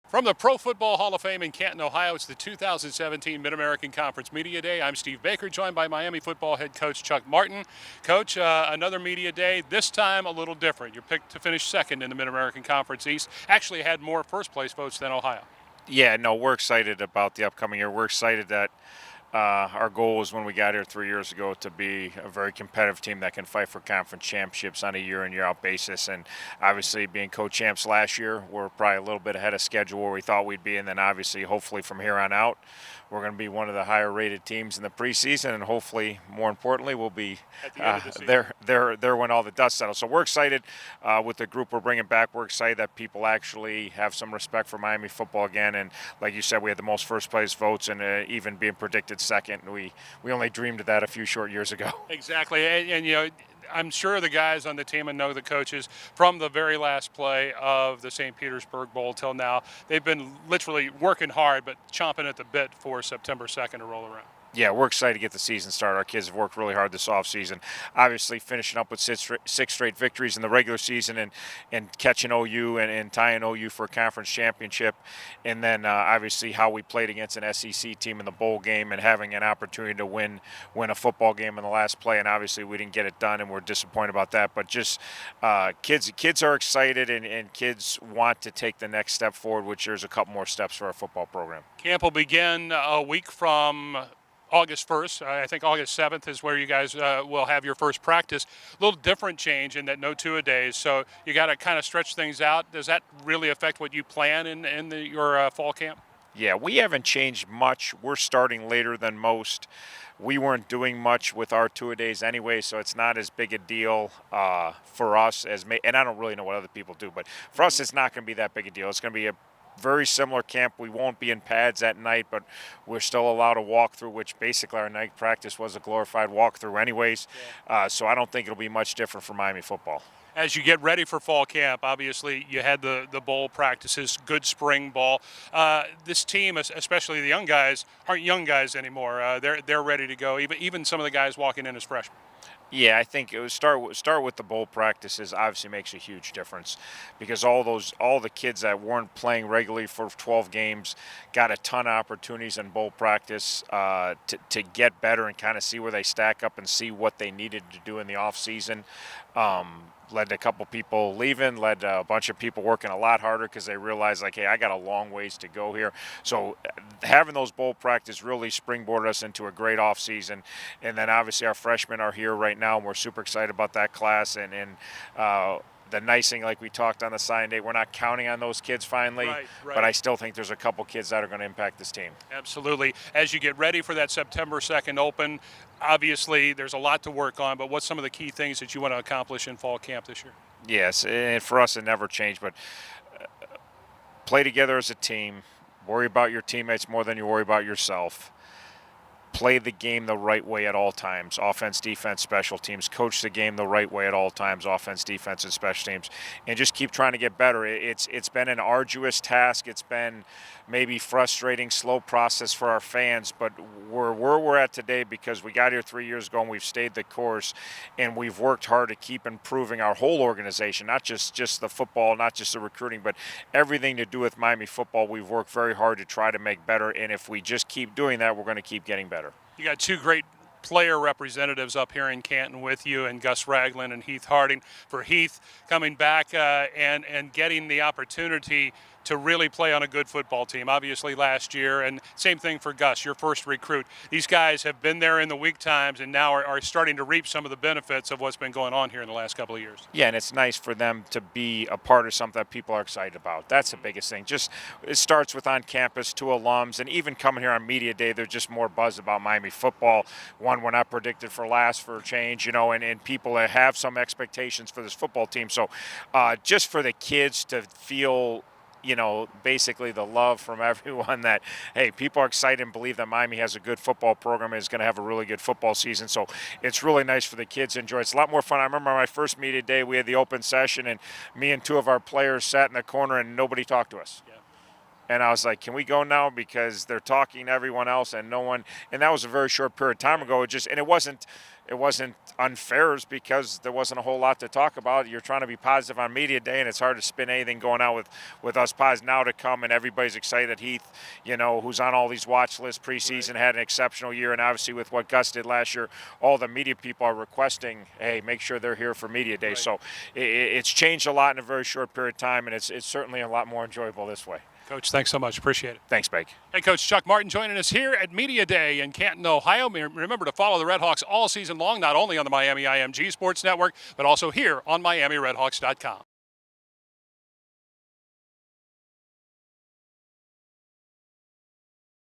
From the Pro Football Hall of Fame in Canton, Ohio, it's the 2017 Mid-American Conference Media Day. I'm Steve Baker, joined by Miami football head coach Chuck Martin. Coach, another media day, this time a little different. You're picked to finish second in the Mid-American Conference East. Actually had more first-place votes than Ohio. Yeah, no, we're excited about the upcoming year. We're excited that our goal was when we got here 3 years ago to be a very competitive team that can fight for conference championships on a year in, year out basis. And obviously, being co-champs last year, we're probably a little bit ahead of schedule where we thought we'd be. And then obviously, hopefully from here on out, we're going to be one of the higher rated teams in the preseason, and hopefully, more importantly, we'll be At the end of the season. there when all the dust settles. So we're excited with the group we're bringing back. We're excited that people actually have some respect for Miami football again. And like you said, we had the most first place votes, and even being predicted second. We only dreamed of that a few short years ago. Exactly, and you know, I'm sure the guys on the team and know the coaches from the very last play of the St. Petersburg Bowl till now. They've been literally working hard, but chomping at the bit for September 2nd to roll around. Yeah, we're excited to get the season started. Our kids have worked really hard this offseason. Obviously, finishing up with six straight victories in the regular season and catching OU and tying OU for a conference championship. And then, obviously, how we played against an SEC team in the bowl game and having an opportunity to win a football game in the last play. And obviously, we didn't get it done, and we're disappointed about that. But just kids are excited, and kids want to take the next step forward, which there's a couple more steps for our football program. Camp will begin a week from August 1st. I think August 7th is where you guys will have your first practice. A little different change in that no two-a-days, so you got to kind of stretch things out. Does that really affect what you plan in your fall camp? Yeah, we haven't changed much. We're starting later than most. We weren't doing much with our two-a-days anyway, so it's not as big a deal for us and I don't really know what other people do, but for us it's not going to be that big a deal. It's going to be a very similar camp. We won't be in pads at night, but we're still allowed to walk through, which basically our night practice was a glorified walkthrough anyways. Yeah. So I don't think it'll be much different for Miami football. As you get ready for fall camp, obviously you had the bowl practices, good spring ball. This team, especially the young guys, aren't young guys anymore. They're ready to go. Even some of the guys walking in as freshmen. Yeah, I think it was start with the bowl practices. Obviously, makes a huge difference because all the kids that weren't playing regularly for 12 games got a ton of opportunities in bowl practice to get better and kind of see where they stack up and see what they needed to do in the off season. Led to a couple people leaving, led to a bunch of people working a lot harder because they realized, like, hey, I got a long ways to go here. So having those bowl practice really springboarded us into a great offseason. And then obviously our freshmen are here right now, and we're super excited about that class. And the nice thing, like we talked on the sign day, we're not counting on those kids finally, Right. but I still think there's a couple kids that are going to impact this team. Absolutely. As you get ready for that September 2nd open, obviously there's a lot to work on, but what's some of the key things that you want to accomplish in fall camp this year? Yes, and for us it never changed, but play together as a team, worry about your teammates more than you worry about yourself. Play the game the right way at all times, offense, defense, special teams. Coach the game the right way at all times, offense, defense, and special teams. And just keep trying to get better. It's been an arduous task. It's been maybe frustrating, slow process for our fans, but we're where we're at today because we got here 3 years ago and we've stayed the course, and we've worked hard to keep improving our whole organization, not just the football, not just the recruiting, but everything to do with Miami football. We've worked very hard to try to make better, and if we just keep doing that, we're going to keep getting better. You got two great player representatives up here in Canton with you, and Gus Ragland and Heath Harding. For Heath, coming back and getting the opportunity to really play on a good football team, obviously last year, and same thing for Gus, your first recruit. These guys have been there in the weak times and now are starting to reap some of the benefits of what's been going on here in the last couple of years. Yeah, and it's nice for them to be a part of something that people are excited about. That's the biggest thing. Just it starts with on campus to alums, and even coming here on media day, there's just more buzz about Miami football. One, we're not predicted for last for a change, and people that have some expectations for this football team. So just for the kids to feel basically the love from everyone that, hey, people are excited and believe that Miami has a good football program and is going to have a really good football season. So it's really nice for the kids to enjoy. It's a lot more fun. I remember my first media day, we had the open session, and me and two of our players sat in the corner and nobody talked to us. Yeah. And I was like, can we go now? Because they're talking to everyone else and no one, and that was a very short period of time ago. And it wasn't unfair because there wasn't a whole lot to talk about. You're trying to be positive on media day, and it's hard to spin anything going out with us positive. Now to come, and everybody's excited that Heath, who's on all these watch lists preseason, had an exceptional year, and obviously with what Gus did last year, all the media people are requesting, hey, make sure they're here for media day. Right. So it's changed a lot in a very short period of time, and it's certainly a lot more enjoyable this way. Coach, thanks so much. Appreciate it. Thanks, Mike. Hey, Coach Chuck Martin joining us here at Media Day in Canton, Ohio. Remember to follow the Redhawks all season long, not only on the Miami IMG Sports Network, but also here on MiamiRedhawks.com.